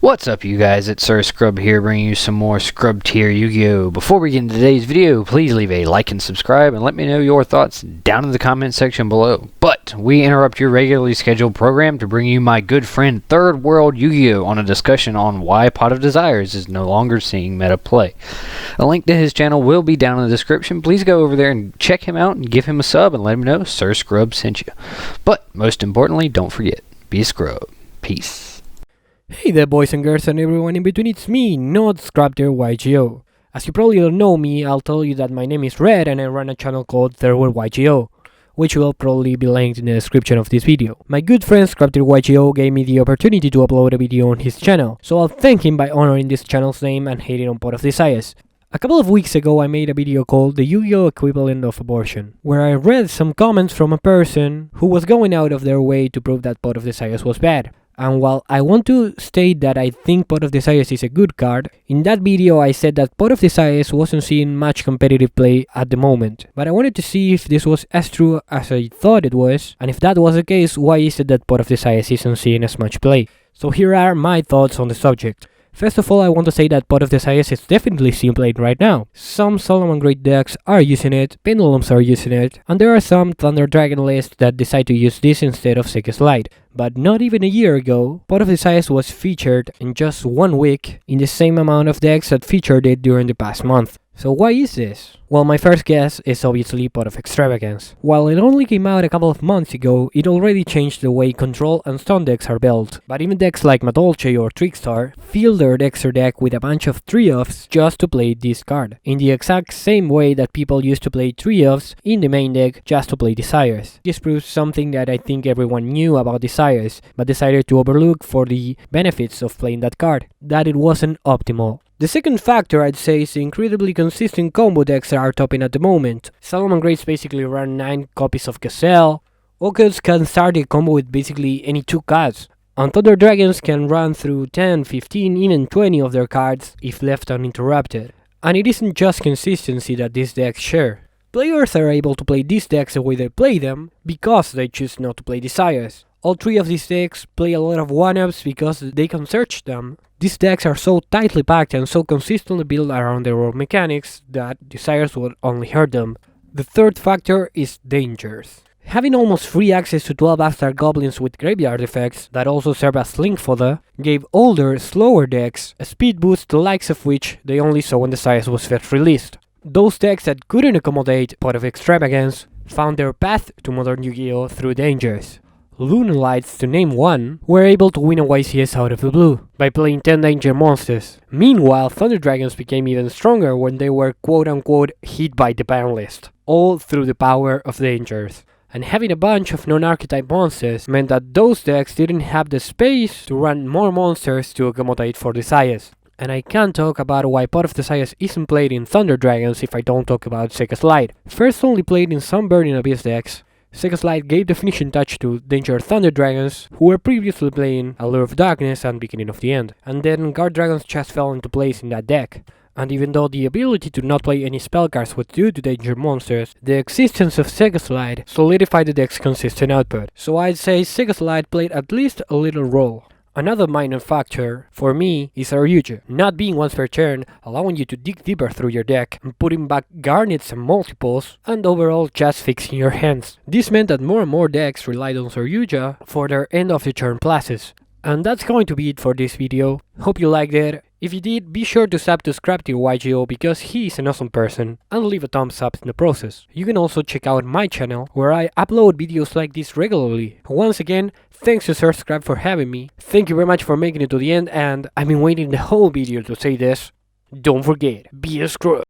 What's up, you guys? It's Sir Scrub here, bringing you some more Scrub Tier Yu-Gi-Oh! Before we get into today's video, please leave a like and subscribe, and let me know your thoughts down in the comment section below. But we interrupt your regularly scheduled program to bring you my good friend 3rd World Yu-Gi-Oh! On a discussion on why Pot of Desires is no longer seeing meta play. A link to his channel will be down in the description. Please go over there and check him out and give him a sub and let him know Sir Scrub sent you. But most importantly, don't forget, be a scrub. Peace. Hey there, boys and girls and everyone in between, it's me, not 3rdWorldYGO. As you probably don't know me, I'll tell you that my name is Red and I run a channel called 3rdWorldYGO, which will probably be linked in the description of this video. My good friend 3rdWorldYGO gave me the opportunity to upload a video on his channel, so I'll thank him by honoring this channel's name and hating on Pot of Desires. A couple of weeks ago I made a video called the Yu-Gi-Oh! Equivalent of Abortion, where I read some comments from a person who was going out of their way to prove that Pot of Desires was bad. And while I want to state that I think Pot of Desires is a good card, in that video I said that Pot of Desires wasn't seeing much competitive play at the moment. But I wanted to see if this was as true as I thought it was, and if that was the case, why is it that Pot of Desires isn't seeing as much play? So here are my thoughts on the subject. First of all, I want to say that Pot of Desires is definitely seen played right now. Some Solomon Great decks are using it, Pendulums are using it, and there are some Thunder Dragon lists that decide to use this instead of Sega Slide. But not even a year ago, Pot of Desires was featured in just 1 week in the same amount of decks that featured it during the past month. So why is this? Well, my first guess is obviously Pot of Extravagance. While it only came out a couple of months ago, it already changed the way Control and Stun decks are built. But even decks like Madolche or Trickstar fill their Dexter deck with a bunch of 3-offs just to play this card, in the exact same way that people used to play 3-offs in the main deck just to play Desires. This proves something that I think everyone knew about Desires, but decided to overlook for the benefits of playing that card, that it wasn't optimal. The second factor I'd say is the incredibly consistent combo decks that are topping at the moment. Solomon Greats basically run 9 copies of Gazelle, Orchids can start a combo with basically any 2 cards, and Thunder Dragons can run through 10, 15, even 20 of their cards if left uninterrupted. And it isn't just consistency that these decks share. Players are able to play these decks the way they play them because they choose not to play Desires. All 3 of these decks play a lot of 1-ups because they can search them. These decks are so tightly packed and so consistently built around their own mechanics that Desires would only hurt them. The third factor is dangers. Having almost free access to 12 Bastard Goblins with graveyard effects that also serve as link fodder gave older, slower decks a speed boost the likes of which they only saw when Desires was first released. Those decks that couldn't accommodate Pot of Extravagance found their path to modern Yu-Gi-Oh! Through dangers. Lunalights, to name one, were able to win a YCS out of the blue by playing 10 danger monsters. Meanwhile, Thunder Dragons became even stronger when they were quote-unquote hit by the ban list, all through the power of dangers. And having a bunch of non-archetype monsters meant that those decks didn't have the space to run more monsters to accommodate for Desires. And I can't talk about why Pot of Desires isn't played in Thunder Dragons if I don't talk about Sega Slide. First only played in some Burning Abyss decks, Sega Slide gave the finishing touch to Danger Thunder Dragons, who were previously playing Allure of Darkness and Beginning of the End, and then Guard Dragons just fell into place in that deck. And even though the ability to not play any spell cards was due to Danger monsters, the existence of Sega Slide solidified the deck's consistent output, so I'd say Sega Slide played at least a little role. Another minor factor, for me, is Ryuja, not being once per turn, allowing you to dig deeper through your deck, and putting back Garnets and multiples, and overall just fixing your hands. This meant that more and more decks relied on Ryuja for their end of the turn passes. And that's going to be it for this video. Hope you liked it. If you did, be sure to sub to 3rdWorldYGO because he is an awesome person, and leave a thumbs up in the process. You can also check out my channel, where I upload videos like this regularly. Once again, thanks to Sir Scrub for having me. Thank you very much for making it to the end, and I've been waiting the whole video to say this. Don't forget, be a scrub.